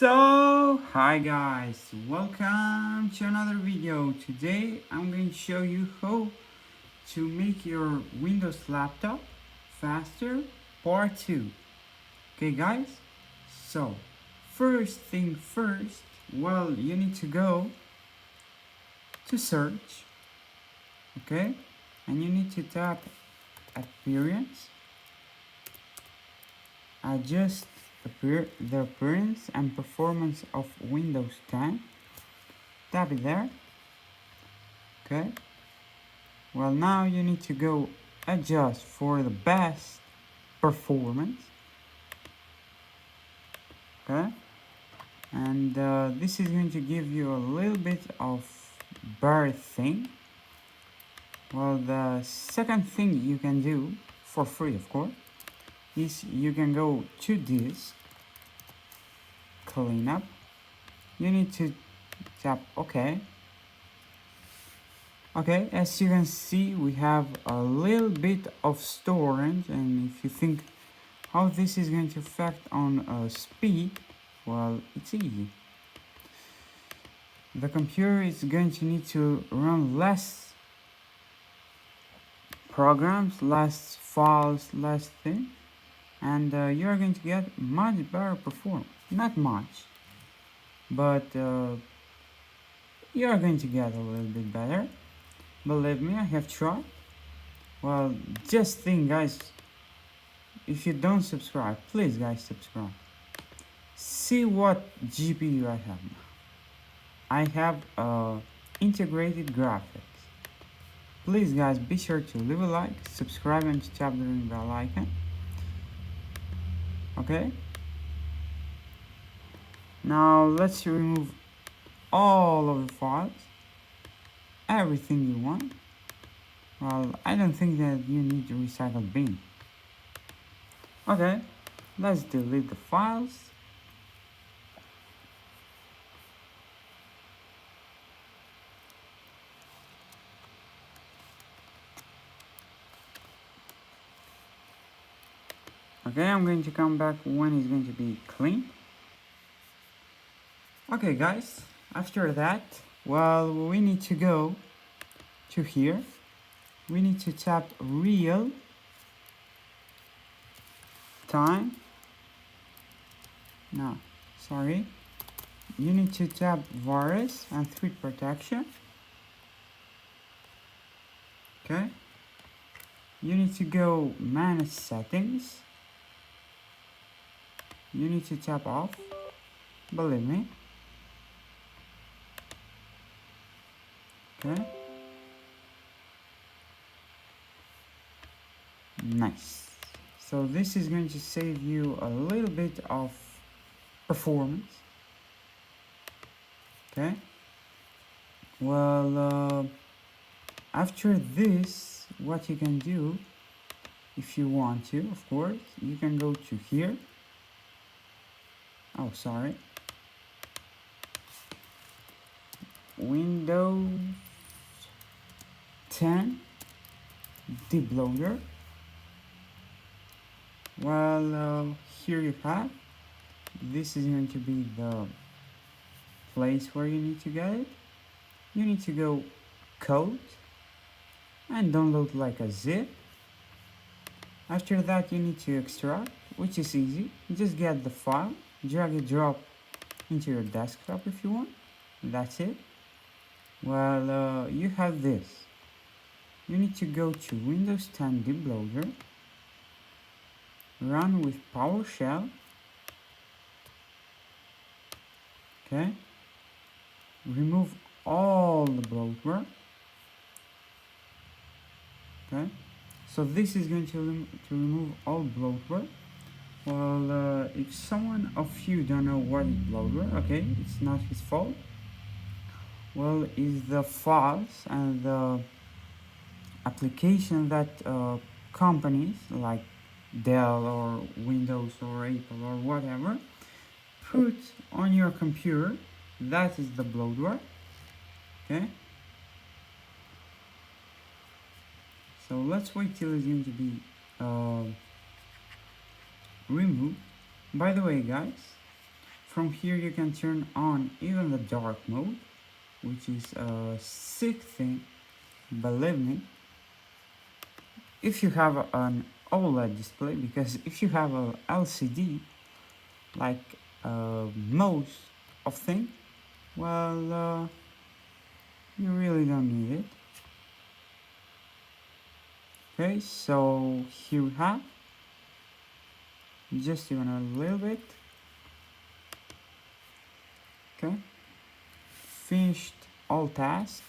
Hi guys, welcome to another video. Today I'm going to show you how to make your Windows laptop faster, part 2. Okay guys, so first thing first, you need to go to search, okay, and you need to tap appearance, adjust the appearance and performance of Windows 10. Tap it there. Okay, well, now you need to go adjust for the best performance. Okay, and this is going to give you a little bit of better thing. Well, the second thing you can do for free, of course, is you can go to this cleanup. You need to tap OK. Okay, as you can see, we have a little bit of storage, and if you think how this is going to affect on speed, well, it's easy. The computer is going to need to run less programs, less files, less things, and you're going to get much better performance. Not much, but you're going to get a little bit better. Believe me, I have tried. Well, just think, guys, if you don't subscribe, please guys subscribe. See what GPU I have now. I have integrated graphics. Please guys, be sure to leave a like, subscribe, and tap the ring bell icon. Okay, now let's remove all of the files, everything you want. Well, I don't think that you need to recycle bin. Okay, let's delete the files. Okay, I'm going to come back when it's going to be clean. Okay guys, after that, well, we need to go to here. We need to tap real time. No, sorry. You need to tap virus and threat protection. Okay. You need to go manage settings. You need to tap off. Believe me. Okay. Nice. So this is going to save you a little bit of performance. Okay. Well, after this, what you can do, if you want to, of course, you can go to here. Oh, sorry. Windows 10 debloater. Well, here you have. This is going to be the place where you need to get it. You need to go code and download like a zip. After that, you need to extract, which is easy. Just get the file, drag and drop into your desktop if you want. That's it. Well, you have this. You need to go to Windows 10 debloater, run with PowerShell. Okay, remove all the bloatware. Okay, so this is going to remove all bloatware. Well, if someone of you don't know what is bloatware, okay, it's not his fault. Well, is the files and the application that companies like Dell or Windows or Apple or whatever put on your computer. That is the bloatware. Okay, so let's wait till it's going to be removed. By the way guys, From here you can turn on even the dark mode, which is a sick thing, believe me, if you have an OLED display, because if you have a LCD, like most of things, well, you really don't need it. Okay, so here we have, just even a little bit. Okay, finished all task.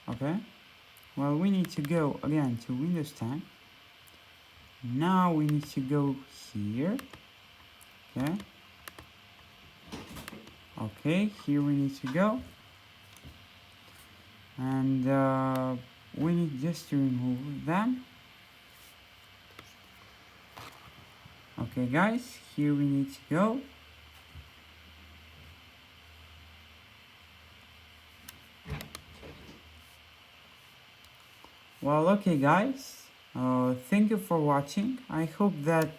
Okay, well, we need to go again to Windows 10. Now we need to go here. Okay, here we need to go, and we need just to remove them. Okay guys, here we need to go. Well, okay guys, thank you for watching. I hope that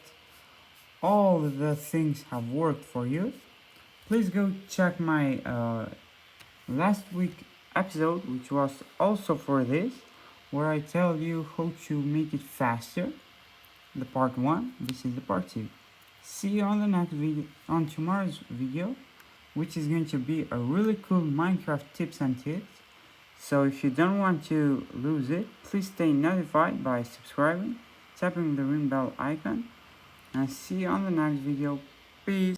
all the things have worked for you. Please go check my last week episode, which was also for this, where I tell you how to make it faster. The part 1, this is the part 2. See you on the next video, on tomorrow's video, which is going to be a really cool Minecraft tips and tips. So if you don't want to lose it, please stay notified by subscribing, tapping the ring bell icon, and see you on the next video. Peace.